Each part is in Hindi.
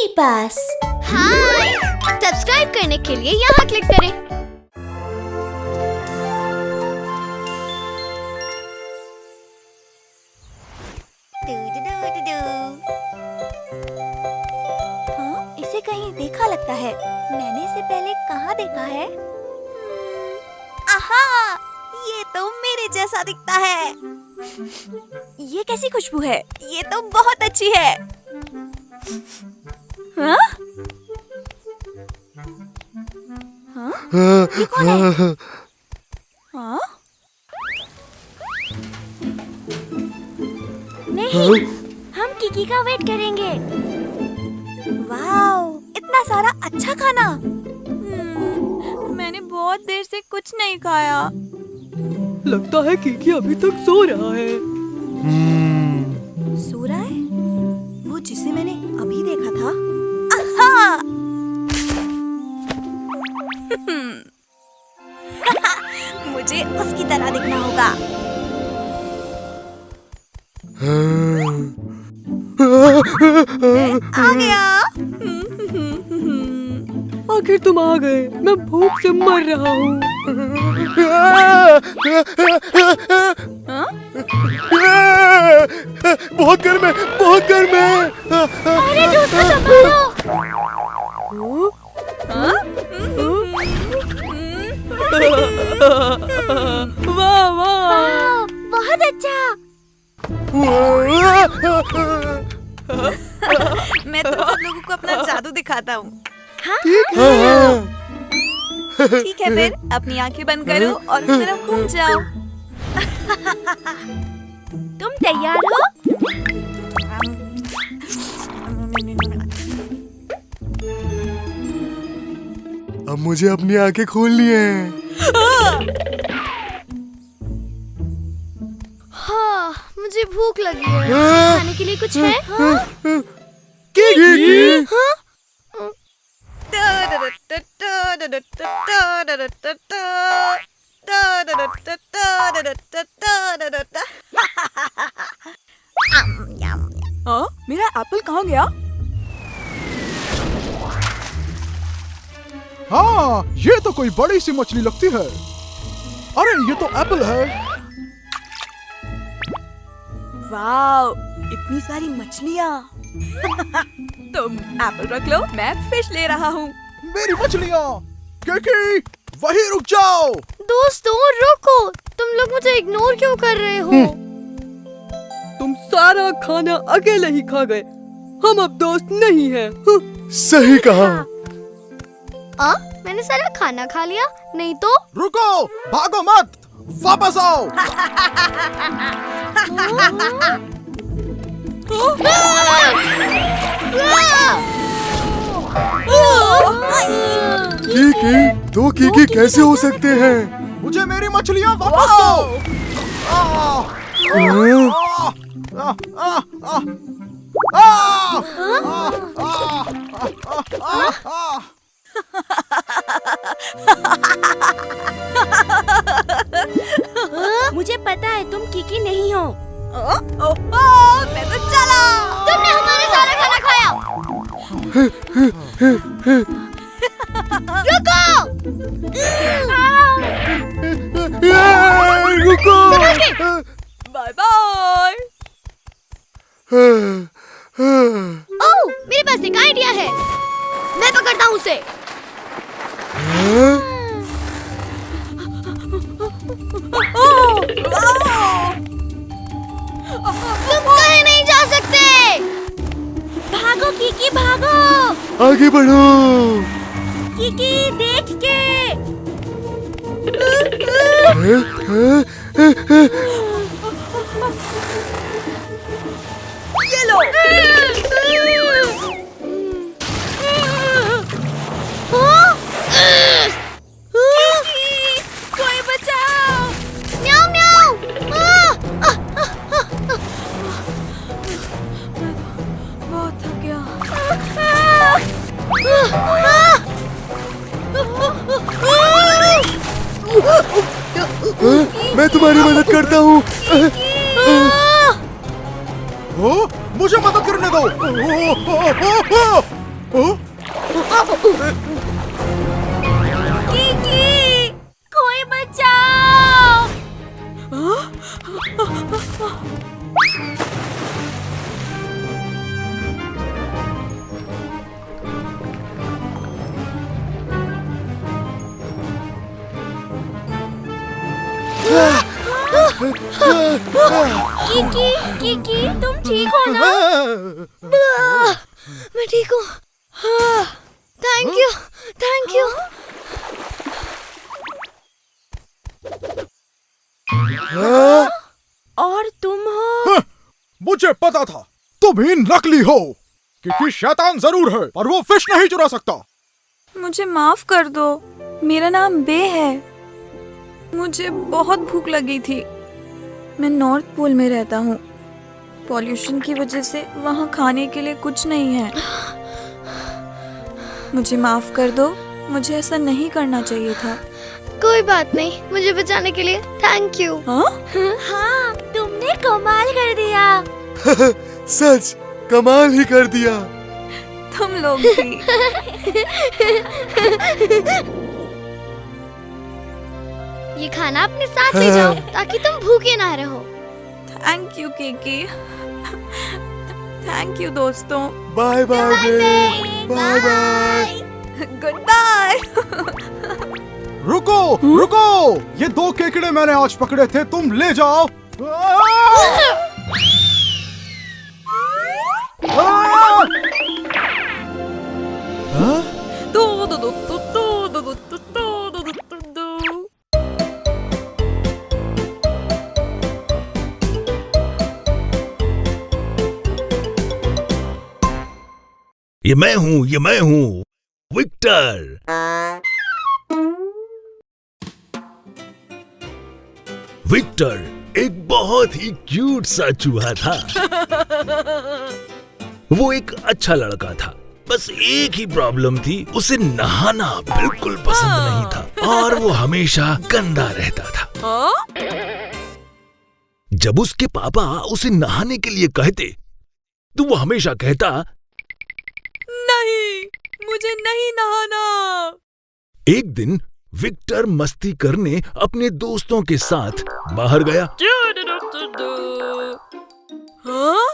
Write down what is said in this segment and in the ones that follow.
किकी पास। हाय, सब्सक्राइब करने के लिए यहाँ क्लिक करें। हाँ, इसे कहीं देखा लगता है। मैंने इसे पहले कहाँ देखा है? आहा, ये तो मेरे जैसा दिखता है। ये कैसी खुशबू है? ये तो बहुत अच्छी है। हाँ? हाँ? ये कौन है? हाँ? नहीं, हम किकी का वेट करेंगे। वाओ, इतना सारा अच्छा खाना। मैंने बहुत देर से कुछ नहीं खाया। लगता है किकी अभी तक सो रहा है। सो रहा है? वो जिसे मैंने अभी देखा था। आहा! मुझे उसकी तरह दिखना होगा। आ गया। आखिर तुम आ गए। मैं भूख से मर रहा हूँ। बहुत गर्म है, बहुत गर्म है। अरे दूसरा संभालो। वाह वाह, बहुत अच्छा। मैं तुम सब लोगों को अपना जादू दिखाता हूँ। ठीक है, फिर अपनी आंखें बंद करो और उस तरफ घूम जाओ। तुम तैयार हो? अब मुझे अपनी आंखें खोलनी है। हाँ, मुझे भूख लगी है। खाने के लिए कुछ है? किकी! मेरा एप्पल कहाँ गया? हाँ, ये तो कोई बड़ी सी मछली लगती है। अरे ये तो एप्पल है। वाओ, इतनी सारी मछलियाँ। तुम एप्पल रख लो, मैं फिश ले रहा हूँ। मेरी मछलियाँ। किकी, वहीं रुक जाओ। दोस्तों रुको, तुम लोग मुझे इग्नोर क्यों कर रहे हो? तुम सारा खाना अकेले ही खा गए। हम अब दोस्त नहीं हैं। सही कहा। मैंने सारा खाना खा लिया, नहीं तो। रुको, भागो मत, वापस आओ। किकी, दो किकी कैसे हो सकते हैं? मुझे मेरी मछलियाँ वापस दो। मुझे पता है तुम किकी नहीं हो। मैं तो चला। तुमने हमारा सारा खाना खाया। रुको! Bye bye. ओह, मेरे पास एक आइडिया है। मैं पकड़ता हूँ उसे। तुम कहीं नहीं जा सकते। भागो किकी, भागो। आगे बढ़ो। किकी, देख के। ये लो। किकी, कोई बचाओ। म्याऊ म्याऊ। बहुत थक गया। मैं तुम्हारी मदद करता हूँ। मुझे मदद करने दो। ओ? कीकी, कोई बचाओ! कीकी, कीकी, तुम ठीक हो ना? मैं ठीक हूँ। Thank you, thank you. और तुम हो? मुझे पता था तुम ही नकली हो, क्योंकि शैतान जरूर है पर वो फिश नहीं चुरा सकता। मुझे माफ कर दो, मेरा नाम बे है। मुझे बहुत भूख लगी थी। मैं नॉर्थ पोल में रहता हूँ। पॉल्यूशन की वजह से वहाँ खाने के लिए कुछ नहीं है। मुझे माफ कर दो, मुझे ऐसा नहीं करना चाहिए था। कोई बात नहीं, मुझे बचाने के लिए थैंक यू। हाँ, तुमने कमाल कर दिया। सच कमाल ही कर दिया। तुम लोग भी। ये खाना अपने साथ ले जाओ ताकि तुम भूखे ना रहो। Thank you Kiki. Thank you दोस्तों। Bye bye bye bye. Goodbye. रुको रुको, ये 2 केकड़े मैंने आज पकड़े थे, तुम ले जाओ। ये मैं हूँ विक्टर। विक्टर एक बहुत ही क्यूट सा चूहा था। वो एक अच्छा लड़का था, बस एक ही प्रॉब्लम थी, उसे नहाना बिल्कुल पसंद नहीं था और वो हमेशा गंदा रहता था। जब उसके पापा उसे नहाने के लिए कहते तो वो हमेशा कहता, नहीं, मुझे नहीं नहाना। एक दिन विक्टर मस्ती करने अपने दोस्तों के साथ बाहर गया। हाँ?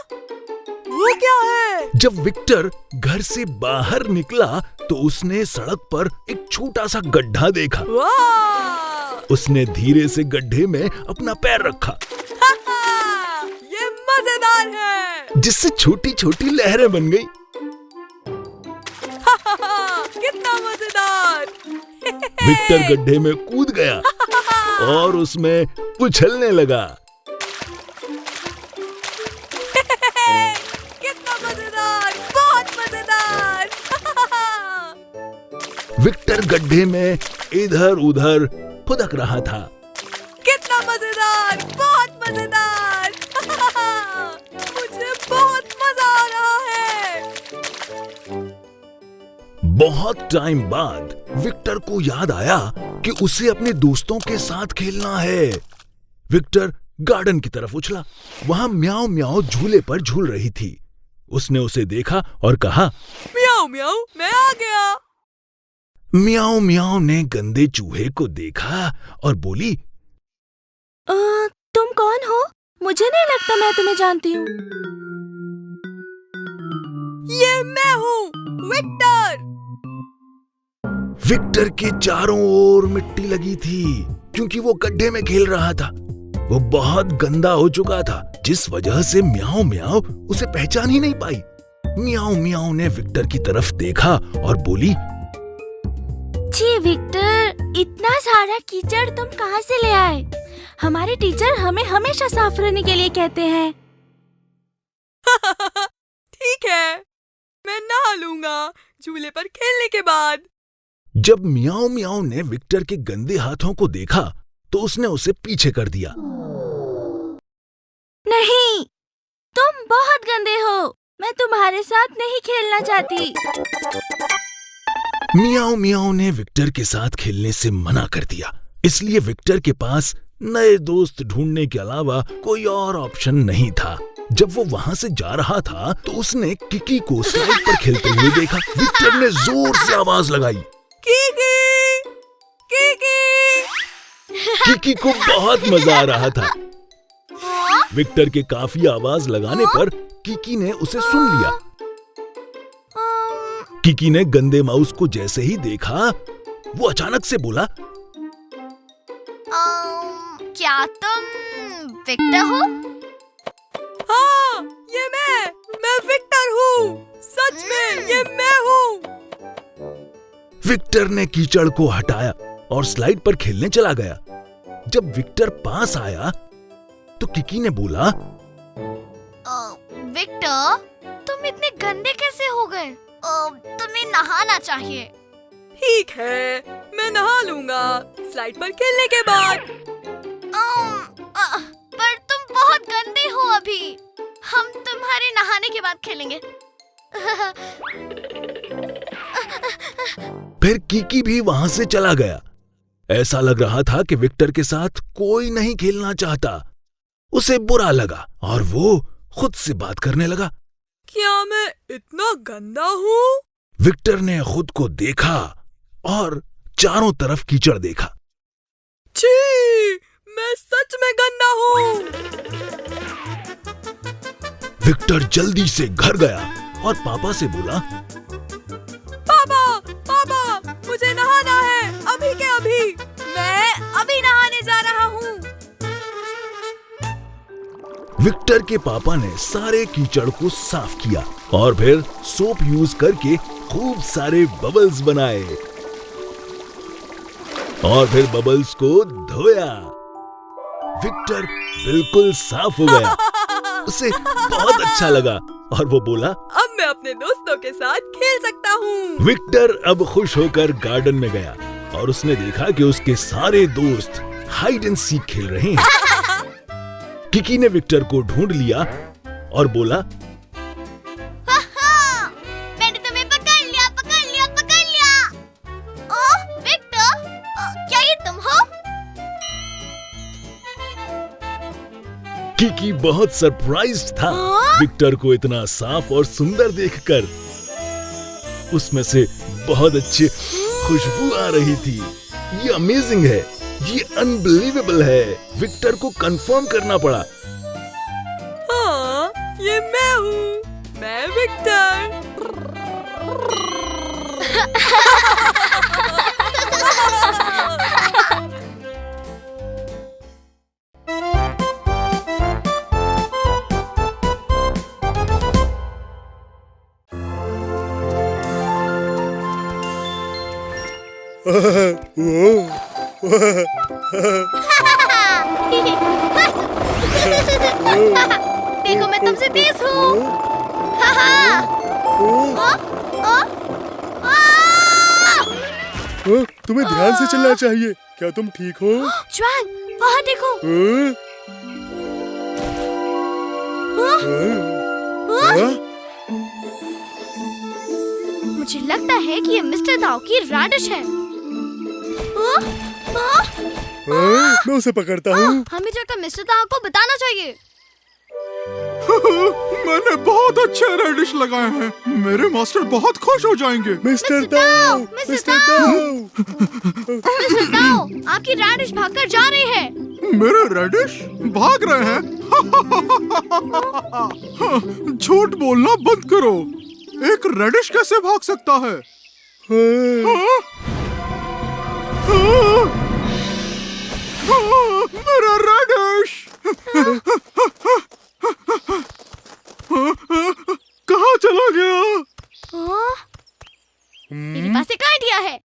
वो क्या है? जब विक्टर घर से बाहर निकला तो उसने सड़क पर एक छोटा सा गड्ढा देखा। वाह! उसने धीरे से गड्ढे में अपना पैर रखा, ये मजेदार है। जिससे छोटी छोटी लहरें बन गई। कितना मजेदार। विक्टर गड्ढे में कूद गया और उसमें उछलने लगा। कितना मजेदार, बहुत मजेदार। विक्टर गड्ढे में इधर उधर फुदक रहा था। कितना मजेदार, बहुत मजेदार। मुझे बहुत मजा आ रहा है। बहुत टाइम बाद विक्टर को याद आया कि उसे अपने दोस्तों के साथ खेलना है। विक्टर गार्डन की तरफ उछला। वहां म्याऊ म्याऊ झूले पर झूल रही थी। उसने उसे देखा और कहा, म्याऊ म्याऊ, मैं आ गया। म्याऊ म्याऊ ने गंदे चूहे को देखा और बोली, तुम कौन हो? मुझे नहीं लगता मैं तुम्हें जानती हूँ। ये मैं हूँ, विक्टर। विक्टर के चारों ओर मिट्टी लगी थी क्योंकि वो गड्ढे में खेल रहा था। वो बहुत गंदा हो चुका था, जिस वजह से म्याऊ म्याऊ उसे पहचान ही नहीं पाई। म्याऊ म्याऊ ने विक्टर की तरफ देखा और बोली, जी विक्टर, इतना सारा कीचड़ तुम कहाँ से ले आए? हमारे टीचर हमें हमेशा साफ रहने के लिए कहते हैं। ठीक है, मैं नहा लूंगा झूले पर खेलने के बाद। जब म्याऊ म्याऊ ने विक्टर के गंदे हाथों को देखा तो उसने उसे पीछे कर दिया। नहीं, तुम बहुत गंदे हो। मैं तुम्हारे साथ नहीं खेलना चाहती। म्याऊ म्याऊ ने विक्टर के साथ खेलने से मना कर दिया। इसलिए विक्टर के पास नए दोस्त ढूंढने के अलावा कोई और ऑप्शन नहीं था। जब वो वहां से जा रहा था तो उसने किकी को स्लाइड पर खेलते हुए देखा। विक्टर ने जोर से आवाज लगाई, कीकी, कीकी। किकी को बहुत मजा आ रहा था। विक्टर के काफी आवाज लगाने पर किकी ने उसे सुन लिया। किकी ने गंदे माउस को जैसे ही देखा, वो अचानक से बोला, क्या तुम विक्टर हो? हाँ, ये मैं विक्टर हूँ। सच में ये मैं हूँ। विक्टर ने कीचड़ को हटाया और स्लाइड पर खेलने चला गया। जब विक्टर पास आया तो किकी ने बोला, विक्टर, तुम इतने गंदे कैसे हो गए? तुम्हें नहाना चाहिए। ठीक है, मैं नहा लूंगा स्लाइड पर खेलने के बाद। पर तुम बहुत गंदे हो अभी। हम तुम्हारे नहाने के बाद खेलेंगे। फिर किकी भी वहां से चला गया। ऐसा लग रहा था कि विक्टर के साथ कोई नहीं खेलना चाहता। उसे बुरा लगा और वो खुद से बात करने लगा। क्या मैं इतना गंदा हूँ? विक्टर ने खुद को देखा और चारों तरफ कीचड़ देखा। छी, मैं सच में गंदा हूँ। विक्टर जल्दी से घर गया और पापा से बोला, पापा, पापा, मुझे नहाना है अभी के अभी। मैं अभी नहाने जा रहा हूँ। विक्टर के पापा ने सारे कीचड़ को साफ किया और फिर सोप यूज करके खूब सारे बबल्स बनाए और फिर बबल्स को धोया। विक्टर बिल्कुल साफ हो गया। उसे बहुत अच्छा लगा और वो बोला, अब मैं अपने दोस्तों के साथ खेल सकता हूँ। विक्टर अब खुश होकर गार्डन में गया और उसने देखा कि उसके सारे दोस्त हाइड एंड सीक खेल रहे हैं। किकी ने विक्टर को ढूंढ लिया और बोला, मैंने तुम्हें पकड़ लिया, पकड़ लिया, पकड़ लिया। ओह, विक्टर, क्या ये तुम हो? किकी बहुत सरप्राइज्ड था विक्टर को इतना साफ और सुंदर देखकर। उसमें से बहुत अच्छी खुशबू आ रही थी। ये अमेजिंग है, ये अनबिलीवेबल है। विक्टर को कंफर्म करना पड़ा। हाँ, ये मैं हूँ, मैं विक्टर। देखो, मैं तुमसे तेज हूँ। तुम्हें ध्यान से चलना चाहिए। क्या तुम ठीक हो? ज्वांग, वहाँ देखो। मुझे लगता है कि ये मिस्टर दाओ की रैडिश है। मैं उसे पकड़ता हूँ। हमें जाकर मिस्टर दाओ को बताना चाहिए। मैंने बहुत अच्छे रेडिश लगाए हैं। मेरे मास्टर बहुत खुश हो जाएंगे। मिस्टर दाओ, मिस्टर दाओ, मिस्टर दाओ, आपकी रैडिश भागकर जा रही है। मेरे रेडिश भाग रहे हैं? झूठ बोलना बंद करो। एक रेडिश कैसे भाग सकता है? मेरा रेडिश कहाँ चला गया? मेरे पास एक आइडिया है।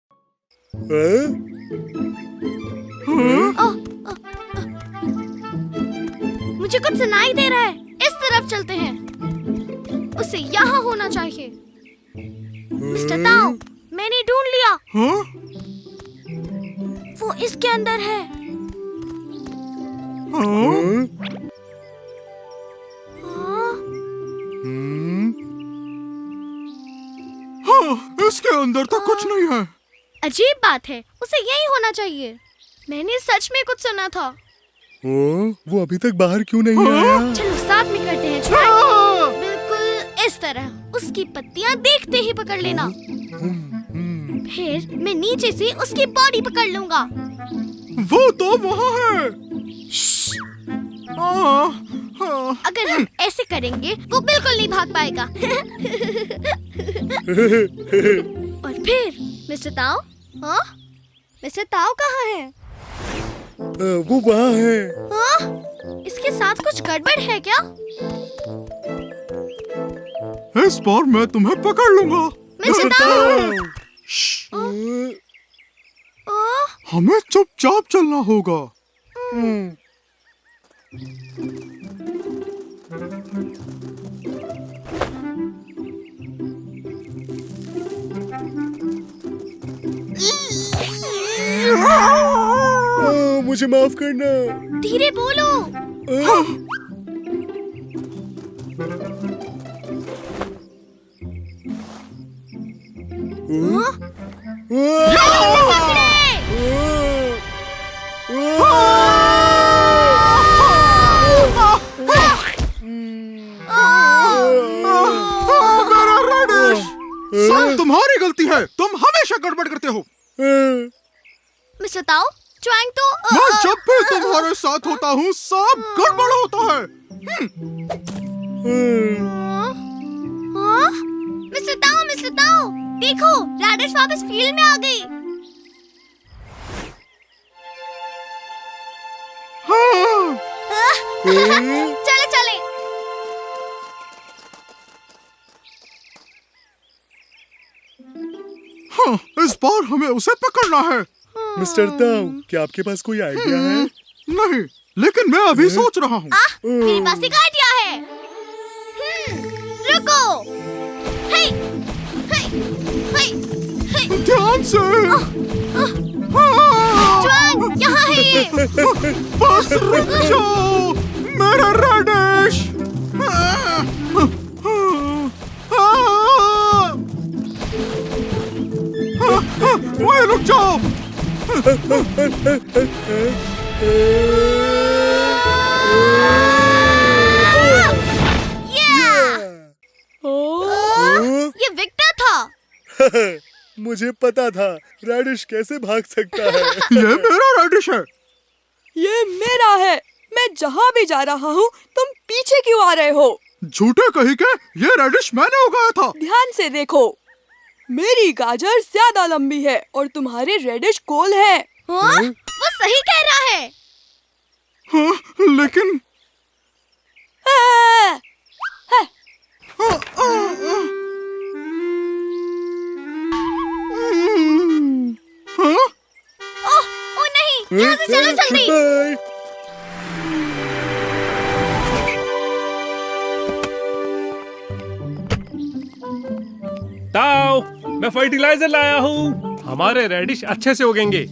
मुझे कुछ सुनाई दे रहा है। इस तरफ चलते हैं। उसे यहाँ होना चाहिए। मिस्टर ताओ, मैंने ढूंढ लिया। वो इसके अंदर है। इसके अंदर तो कुछ नहीं है। अजीब बात है, उसे यही होना चाहिए। मैंने सच में कुछ सुना था। वो अभी तक बाहर क्यों नहीं आया? चलो साथ में करते हैं ट्राई। बिल्कुल इस तरह उसकी पत्तियां देखते ही पकड़ लेना। फिर मैं नीचे से उसकी बॉडी पकड़ लूंगा। वो तो वहाँ है। अगर हम ऐसे करेंगे वो बिल्कुल नहीं भाग पाएगा। और फिर मिस्टर ताओ, हाँ? मिस्टर ताओ कहाँ है? वो वहाँ है। हाँ? इसके साथ कुछ गड़बड़ है क्या? इस बार मैं तुम्हें पकड़ लूंगा। मिस्टर ताओ, हमें चुपचाप चलना होगा। मुझे माफ करना। धीरे बोलो। सब तुम्हारी गलती है। तुम हमेशा गड़बड़ करते हो। मिस्टर ताओ, ट्राइंग तो मैं जब भी तुम्हारे साथ होता हूँ सब गड़बड़ होता है। हाँ? मिस्टर ताओ, देखो रैडिश वापस फील्ड में आ गई। चले चले। हाँ, इस बार हमें उसे पकड़ना है। मिस्टर ताऊ, क्या आपके पास कोई आइडिया है? नहीं, लेकिन मैं अभी सोच रहा हूँ। मेरे पास एक आइडिया है। रुको। हे, हे, हे, हे। ध्यान से। ज्वान, यहाँ है ये। बस रुक जाओ, मेरा रैडिश। वहीं रुक जाओ। ये विक्टर था। मुझे पता था रैडिश कैसे भाग सकता है। ये मेरा रैडिश है। ये मेरा है। मैं जहाँ भी जा रहा हूँ तुम पीछे क्यों आ रहे हो? झूठे कहीं के, ये रैडिश मैंने उगाया था। ध्यान से देखो, मेरी गाजर ज्यादा लंबी है और तुम्हारे रेडिश गोल है। हाँ? वो सही कह रहा है। हाँ, लेकिन हाँ? ओह नहीं, यहाँ से चलो जल्दी। बाय। ताओ, मैं फर्टिलाइजर लाया हूँ। हमारे रेडिश अच्छे से उगेंगे।